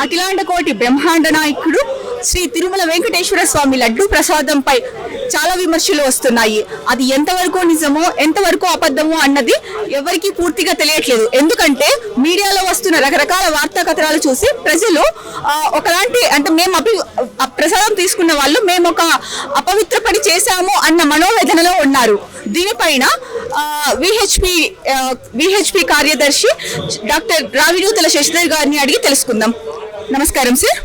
అఖిలాండ కోటి బ్రహ్మాండ నాయకుడు శ్రీ తిరుమల వెంకటేశ్వర స్వామి లడ్డు ప్రసాదంపై చాలా విమర్శలు వస్తున్నాయి. అది ఎంతవరకు నిజమో ఎంతవరకు అబద్ధమో అన్నది ఎవరికి పూర్తిగా తెలియట్లేదు. ఎందుకంటే మీడియాలో వస్తున్న రకరకాల వార్తా కథనాలు చూసి ప్రజలు ఒకలాంటి అంటే మేము ప్రసాదం తీసుకున్న వాళ్ళు మేము ఒక అపవిత్ర పని చేశాము అన్న మనోవేదనలో ఉన్నారు. దీనిపైన విహెచ్పి కార్యదర్శి డాక్టర్ రావినూతల శశిధర్ గారిని అడిగి తెలుసుకుందాం. నమస్కారం సార్.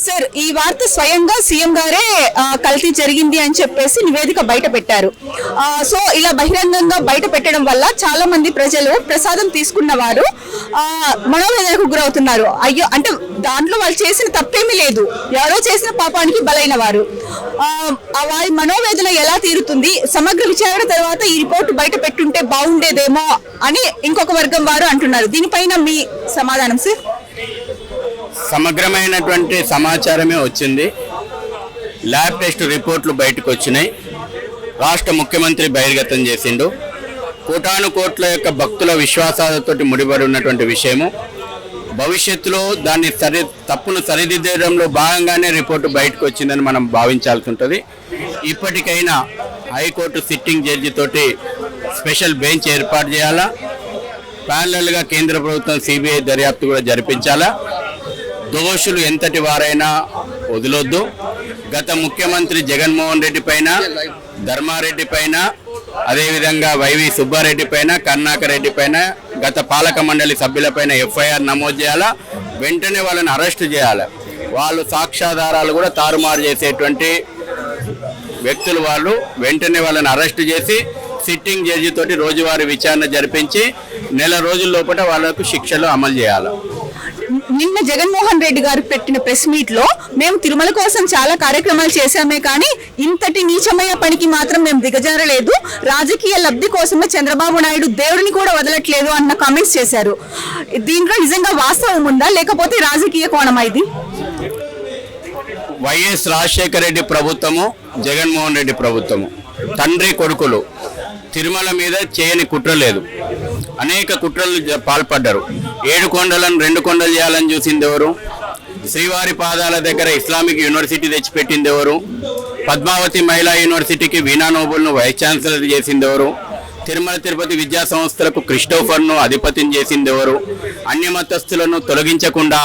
సార్, ఈ వార్త స్వయంగా సీఎం గారే కల్తీ జరిగింది అని చెప్పేసి నివేదిక బయట పెట్టారు. సో ఇలా బహిరంగంగా బయట పెట్టడం వల్ల చాలా మంది ప్రజలు ప్రసాదం తీసుకున్న వారు మనోవేదనకు గురవుతున్నారు. అయ్యో, అంటే దాంట్లో వాళ్ళు చేసిన తప్పేమీ లేదు, ఎవరో చేసిన పాపానికి బలైన వారు. వారి మనోవేదన ఎలా తీరుతుంది? సమగ్ర విచారణ తర్వాత ఈ రిపోర్టు బయట పెట్టుంటే బాగుండేదేమో అని ఇంకొక వర్గం వారు అంటున్నారు. దీనిపైన మీ సమాధానం సార్? సమగ్రమైనటువంటి సమాచారమే వచ్చింది. ల్యాబ్ టెస్ట్ రిపోర్ట్లు బయటకు వచ్చినాయి. రాష్ట్ర ముఖ్యమంత్రి బహిర్గతం చేసిండు. కోటాను కోట్ల యొక్క భక్తుల విశ్వాసాలతోటి ముడిపడి ఉన్నటువంటి విషయము. భవిష్యత్తులో దాన్ని తప్పును సరిదిద్దడంలో భాగంగానే రిపోర్టు బయటకు వచ్చిందని మనం భావించాల్సి ఉంటుంది. ఇప్పటికైనా హైకోర్టు సిట్టింగ్ జడ్జి తోటి స్పెషల్ బెంచ్ ఏర్పాటు చేయాలా, ప్యారలల్గా కేంద్ర ప్రభుత్వం సిబిఐ దర్యాప్తు కూడా జరిపించాలా. దోషులు ఎంతటి వారైనా వదిలొద్దు. గత ముఖ్యమంత్రి జగన్మోహన్ రెడ్డి పైన, ధర్మారెడ్డి పైన, అదేవిధంగా వైవి సుబ్బారెడ్డి పైన, కరుణాకర్ రెడ్డి పైన, గత పాలక మండలి సభ్యులపైన ఎఫ్ఐఆర్ నమోదు చేయాలా. వెంటనే వాళ్ళని అరెస్టు చేయాలి. వాళ్ళు సాక్ష్యాధారాలు కూడా తారుమారు చేసేటువంటి వ్యక్తులు వాళ్ళు. వెంటనే వాళ్ళని అరెస్టు చేసి సిట్టింగ్ జడ్జి తోటి రోజువారీ విచారణ జరిపించి నెల రోజుల లోపల వాళ్ళకు శిక్షలు అమలు చేయాలి. నిన్న జగన్మోహన్ రెడ్డి గారు పెట్టిన ప్రెస్ మీట్ లో మేము తిరుమల కోసం చాలా కార్యక్రమాలు చేశామే కానీ ఇంతటి నీచమైన పనికి మాత్రం మేము దిగజారలేదు, రాజకీయ లబ్ధి కోసమే చంద్రబాబు నాయుడు దేవుడిని కూడా వదలట్లేదు అన్న కామెంట్స్ చేశారు. దీంట్లో నిజంగా వాస్తవం ఉందా లేకపోతే రాజకీయ కోణమా ఇది? వైఎస్ రాజశేఖర రెడ్డి ప్రభుత్వము, జగన్మోహన్ రెడ్డి ప్రభుత్వము తండ్రి కొడుకులు. తిరుమల మీద చేయని కుట్ర లేదు. అనేక కుట్రలు పాల్పడ్డారు. 7 కొండలను 2 కొండలు చేయాలని చూసింది ఎవరు? శ్రీవారి పాదాల దగ్గర ఇస్లామిక్ యూనివర్సిటీ తెచ్చిపెట్టింది ఎవరు? పద్మావతి మహిళా యూనివర్సిటీకి వీణా నోబుల్ను వైస్ ఛాన్సలర్ చేసింది ఎవరు? తిరుమల తిరుపతి విద్యా సంస్థలకు క్రిస్టోఫర్ను అధిపతిని చేసింది ఎవరు? అన్యమతస్థులను తొలగించకుండా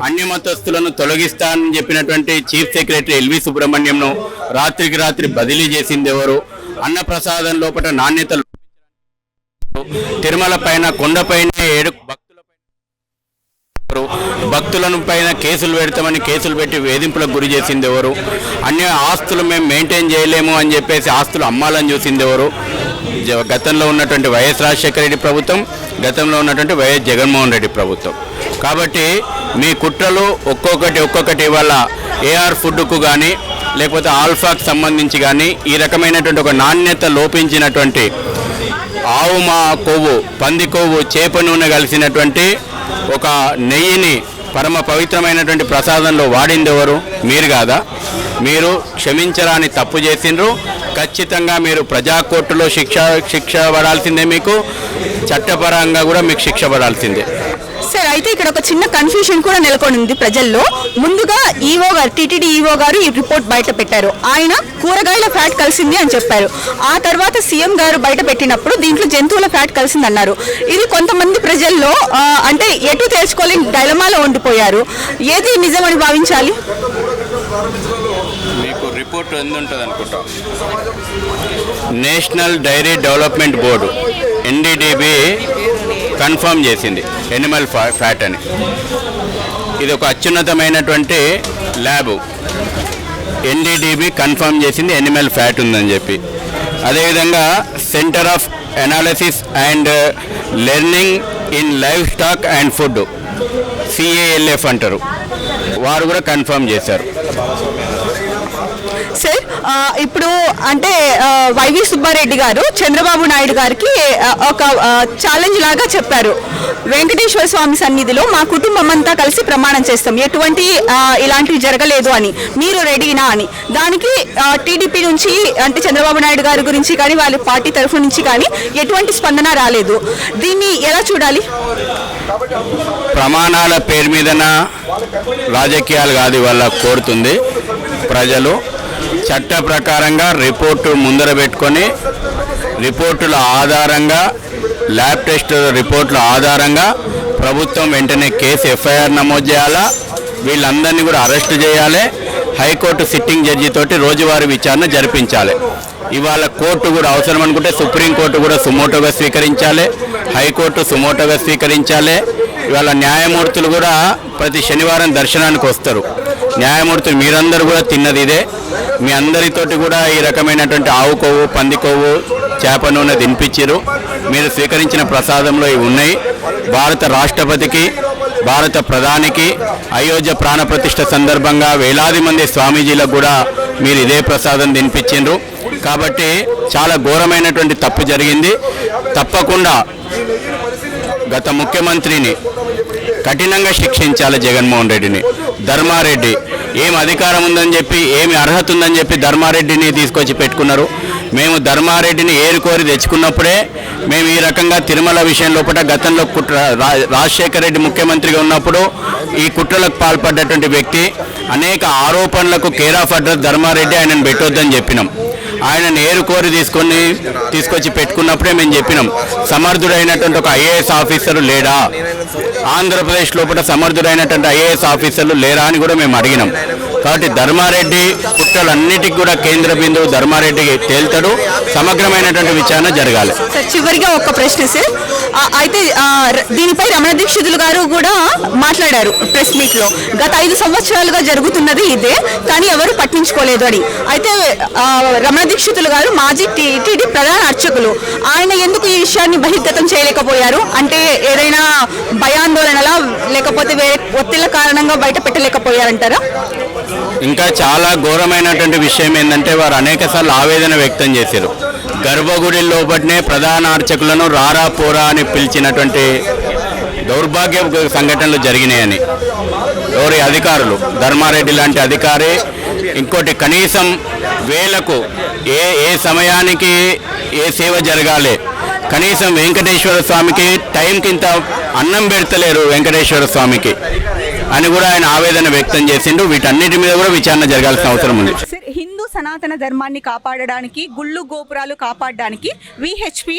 అన్యమతస్థులను తొలగిస్తానని చెప్పినటువంటి చీఫ్ సెక్రటరీ ఎల్వి సుబ్రహ్మణ్యంను రాత్రికి రాత్రి బదిలీ చేసింది ఎవరు? అన్నప్రసాదం లోపల నాణ్యత తిరుమల పైన కొండపైన 7 భక్తులను పైన కేసులు పెడతామని కేసులు పెట్టి వేధింపులకు గురి చేసింది ఎవరు? అన్ని ఆస్తులు మేము మెయింటైన్ చేయలేము అని చెప్పేసి ఆస్తులు అమ్మాలని చూసింది ఎవరు? గతంలో ఉన్నటువంటి వైఎస్ రాజశేఖర రెడ్డి ప్రభుత్వం, గతంలో ఉన్నటువంటి వైఎస్ జగన్మోహన్ రెడ్డి ప్రభుత్వం. కాబట్టి మీ కుట్రలు ఒక్కొక్కటి ఇవాళ ఏఆర్ ఫుడ్కు కానీ లేకపోతే ఆల్ఫాకు సంబంధించి కానీ ఈ రకమైనటువంటి ఒక నాణ్యత లోపించినటువంటి ఆవు కొవ్వు, పంది కొవ్వు, చేప నూనె కలిసినటువంటి ఒక నెయ్యిని పరమ పవిత్రమైనటువంటి ప్రసాదంలో వాడింది ఎవరు? మీరు కాదా? మీరు క్షమించరాని తప్పు చేసిండ్రు. ఖచ్చితంగా మీరు ప్రజాకోర్టులో శిక్ష పడాల్సిందే, మీకు చట్టపరంగా కూడా మీకు శిక్ష పడాల్సిందే. సార్, అయితే ఇక్కడ ఒక చిన్న కన్ఫ్యూషన్ కూడా నెలకొనింది ప్రజల్లో. ముందుగా ఈవో గారు, టీటీడీ ఈవో గారు ఈ రిపోర్ట్ బయట పెట్టారు. ఆయన కూరగాయల ఫ్యాట్ కలిసింది అని చెప్పారు. ఆ తర్వాత సీఎం గారు బయట పెట్టినప్పుడు దీంట్లో జంతువుల ఫ్యాట్ కలిసింది అన్నారు. ఇది కొంతమంది ప్రజల్లో అంటే ఎటు తెలుసుకోలేని డైలమాలో ఉండిపోయారు. ఏది నిజమని భావించాలి? మీకు రిపోర్ట్ ఎందుంటుంది అనుకుంటా. National dairy development board NDDB confirm చేసింది ఎనిమల్ ఫ్యాట్ అని. ఇది ఒక అత్యున్నతమైనటువంటి ల్యాబ్. NDDB కన్ఫర్మ్ చేసింది ఎనిమల్ ఫ్యాట్ ఉందని చెప్పి. అదేవిధంగా centre of analysis and learning in livestock and food, CALF అంటారు, వారు కూడా కన్ఫర్మ్ చేశారు. సార్, ఇప్పుడు అంటే వైవి సుబ్బారెడ్డి గారు చంద్రబాబు నాయుడు గారికి ఒక ఛాలెంజ్ లాగా చెప్పారు. వెంకటేశ్వర స్వామి సన్నిధిలో మా కుటుంబం అంతా కలిసి ప్రమాణం చేస్తాం ఎటువంటి ఇలాంటివి జరగలేదు అని, మీరు రెడీనా అని. దానికి టీడీపీ నుంచి అంటే చంద్రబాబు నాయుడు గారి గురించి కానీ వాళ్ళ పార్టీ తరఫు నుంచి కానీ ఎటువంటి స్పందన రాలేదు. దీన్ని ఎలా చూడాలి? ప్రమాణాల పేరు మీదన రాజకీయాలు కాదు వాళ్ళ కోరుతుంది ప్రజలు. చట్ట ప్రకారంగా రిపోర్టు ముందర పెట్టుకొని రిపోర్టుల ఆధారంగా ల్యాబ్ టెస్ట్ రిపోర్టుల ఆధారంగా ప్రభుత్వం వెంటనే కేసు ఎఫ్ఐఆర్ నమోదు చేయాలా, వీళ్ళందరినీ కూడా అరెస్ట్ చేయాలి. హైకోర్టు సిట్టింగ్ జడ్జి తోటి రోజువారీ విచారణ జరిపించాలి. ఇవాళ కోర్టు కూడా అవసరం అనుకుంటే సుప్రీంకోర్టు కూడా సుమోటోగా స్వీకరించాలి, హైకోర్టు సుమోటోగా స్వీకరించాలి. ఇవాళ న్యాయమూర్తులు కూడా ప్రతి శనివారం దర్శనానికి వస్తారు. న్యాయమూర్తులు మీరందరూ కూడా తిన్నది ఇదే, మీ అందరితోటి కూడా ఈ రకమైనటువంటి ఆవు కొవ్వు, పంది కొవ్వు, చేప నూనె తినిపించారు. మీరు స్వీకరించిన ప్రసాదంలో ఇవి ఉన్నాయి. భారత రాష్ట్రపతికి, భారత ప్రధానికి అయోధ్య ప్రాణప్రతిష్ఠ సందర్భంగా వేలాది మంది స్వామీజీలకు కూడా మీరు ఇదే ప్రసాదం తినిపించారు. కాబట్టి చాలా ఘోరమైనటువంటి తప్పు జరిగింది. తప్పకుండా గత ముఖ్యమంత్రిని కఠినంగా శిక్షించాలి. జగన్మోహన్ రెడ్డిని, ధర్మారెడ్డి ఏం అధికారం ఉందని చెప్పి, ఏమి అర్హత ఉందని చెప్పి ధర్మారెడ్డిని తీసుకొచ్చి పెట్టుకున్నారు. మేము ధర్మారెడ్డిని ఏరుకోరి తెచ్చుకున్నప్పుడే మేము ఈ రకంగా తిరుమల విషయం లోపల గతంలో రాజశేఖర రెడ్డి ముఖ్యమంత్రిగా ఉన్నప్పుడు ఈ కుట్రలకు పాల్పడ్డటువంటి వ్యక్తి, అనేక ఆరోపణలకు కేర్ ఆఫ్ అడ్రస్ ధర్మారెడ్డి, ఆయనను పెట్టొద్దని చెప్పినాం. ఆయనను ఏరుకోరి తీసుకొచ్చి పెట్టుకున్నప్పుడే మేము చెప్పినాం, సమర్థుడైనటువంటి ఒక ఐఏఎస్ ఆఫీసరు లేడా, ఆంధ్రప్రదేశ్ లోపల సమర్థుడైనటువంటి ఐఏఎస్ ఆఫీసర్లు లేరా అని కూడా మేము అడిగినాం. కాబట్టి ధర్మారెడ్డి కుట్రలన్నిటికీ కూడా కేంద్ర బిందువు ధర్మారెడ్డికి తేల్తాడు. సమగ్రమైనటువంటి విచారణ జరగాలి. సార్ చివరిగా ఒక ప్రశ్న సార్, అయితే దీనిపై రమణ దీక్షితులు గారు కూడా మాట్లాడారు ప్రెస్ మీట్ లో. గత 5 సంవత్సరాలుగా జరుగుతున్నది ఇదే, కానీ ఎవరు పట్టించుకోలేదు అని. అయితే రమణ దీక్షితులు గారు మాజీ టీటీడీ ప్రధాన అర్చకులు, ఆయన ఎందుకు ఈ విషయాన్ని బహిర్గతం చేయలేకపోయారు? అంటే ఏదైనా భయాందోళనలా లేకపోతే వేరే ఒత్తిళ్ల కారణంగా బయట పెట్టలేకపోయారంటారా? ఇంకా చాలా ఘోరమైనటువంటి విషయం ఏంటంటే వారు అనేకసార్లు ఆవేదన వ్యక్తం చేశారు. గర్భగుడి లోపలనే ప్రధాన అర్చకులను రారా పోరా అని పిలిచినటువంటి దౌర్భాగ్య సంఘటనలు జరిగినాయని ఎవరి అధికారులు, ధర్మారెడ్డి లాంటి అధికారి, ఇంకోటి కనీసం వేలకు ఏ సమయానికి ఏ సేవ జరగాలి, కనీసం వెంకటేశ్వర స్వామికి టైంకి ఇంత అన్నం పెడతలేరు వెంకటేశ్వర స్వామికి అని కూడా ఆయన ఆవేదన వ్యక్తం చేసిండు. వీటన్నిటి మీద కూడా విచారణ జరగాల్సిన అవసరం ఉంది. హిందూ సనాతన ధర్మాన్ని కాపాడడానికి, గుళ్ళు గోపురాలు కాపాడడానికి విహెచ్పి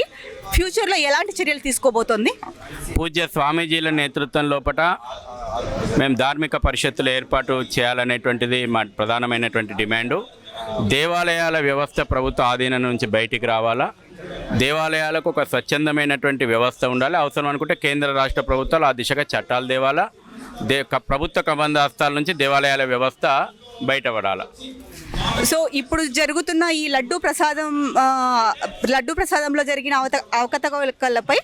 ఫ్యూచర్లో ఎలాంటి చర్యలు తీసుకోబోతోంది? పూజ్య స్వామీజీల నేతృత్వం లోపల మేము ధార్మిక పరిషత్తుల ఏర్పాటు చేయాలనేటువంటిది మా ప్రధానమైనటువంటి డిమాండు. దేవాలయాల వ్యవస్థ ప్రభుత్వ ఆధీనం నుంచి బయటికి రావాలా, దేవాలయాలకు ఒక స్వచ్ఛందమైనటువంటి వ్యవస్థ ఉండాలి. అవసరం అనుకుంటే కేంద్ర రాష్ట్ర ప్రభుత్వాలు ఆ దిశగా చట్టాలు తేవాలా. ప్రభుత్వ కబంధ హస్తాల నుంచి దేవాలయాల వ్యవస్థ బయటపడాలి. సో ఇప్పుడు జరుగుతున్న ఈ లడ్డూ ప్రసాదంలో జరిగిన అవకతవకలపై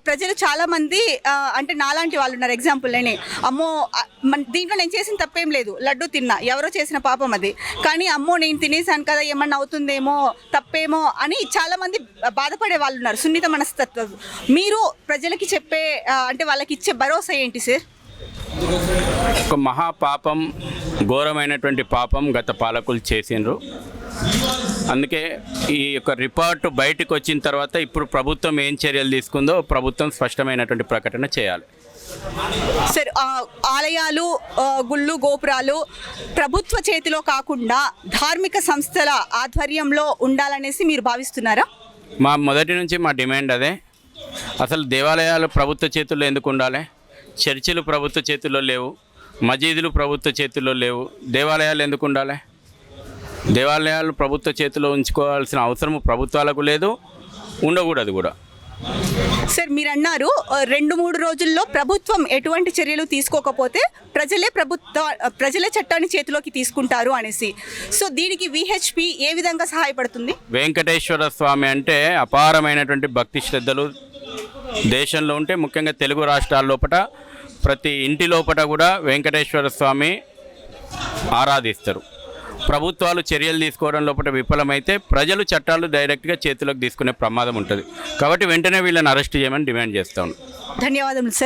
ప్రజలు చాలామంది అంటే నాలాంటి వాళ్ళు ఉన్నారు. ఎగ్జాంపుల్ నేనే, అమ్మో దీంట్లో నేను చేసిన తప్పేం లేదు, లడ్డూ తిన్నా, ఎవరో చేసిన పాపం అది, కానీ అమ్మో నేను తినేసాను కదా ఏమన్నా అవుతుందేమో, తప్పేమో అని చాలామంది బాధపడే వాళ్ళు ఉన్నారు, సున్నిత మనస్తత్వం. మీరు ప్రజలకి చెప్పే అంటే వాళ్ళకి ఇచ్చే భరోసా ఏంటి సార్? ఒక మహాపాపం, ఘోరమైనటువంటి పాపం గత పాలకులు చేసిండ్రు. అందుకే ఈ యొక్క రిపోర్టు బయటకు వచ్చిన తర్వాత ఇప్పుడు ప్రభుత్వం ఏం చర్యలు తీసుకుందో ప్రభుత్వం స్పష్టమైనటువంటి ప్రకటన చేయాలి. సార్ ఆలయాలు, గుళ్ళు, గోపురాలు ప్రభుత్వ చేతిలో కాకుండా ధార్మిక సంస్థల ఆధ్వర్యంలో ఉండాలనేసి మీరు భావిస్తున్నారా? మా మొదటి నుంచి మా డిమాండ్ అదే. అసలు దేవాలయాలు ప్రభుత్వ చేతుల్లో ఎందుకు ఉండాలి? చర్చిలు ప్రభుత్వ చేతుల్లో లేవు, మసీదులు ప్రభుత్వ చేతుల్లో లేవు, దేవాలయాలు ఎందుకు ఉండాలి? దేవాలయాలు ప్రభుత్వ చేతిలో ఉంచుకోవాల్సిన అవసరం ప్రభుత్వాలకు లేదు, ఉండకూడదు కూడా. సార్ మీరు అన్నారు 2-3 రోజుల్లో ప్రభుత్వం ఎటువంటి చర్యలు తీసుకోకపోతే ప్రజలే చట్టాన్ని చేతిలోకి తీసుకుంటారు అనేసి. సో దీనికి విహెచ్పి ఏ విధంగా సహాయపడుతుంది? వెంకటేశ్వర స్వామి అంటే అపారమైనటువంటి భక్తి శ్రద్ధలు దేశంలో ఉంటే, ముఖ్యంగా తెలుగు రాష్ట్రాల లోపల ప్రతి ఇంటి లోపల కూడా వెంకటేశ్వర స్వామి ఆరాధిస్తారు. ప్రభుత్వాలు చర్యలు తీసుకోవడం లోపల విఫలమైతే ప్రజలు చట్టాలు డైరెక్ట్గా చేతిలోకి తీసుకునే ప్రమాదం ఉంటుంది. కాబట్టి వెంటనే వీళ్ళని అరెస్ట్ చేయమని డిమాండ్ చేస్తాను. ధన్యవాదములు సార్.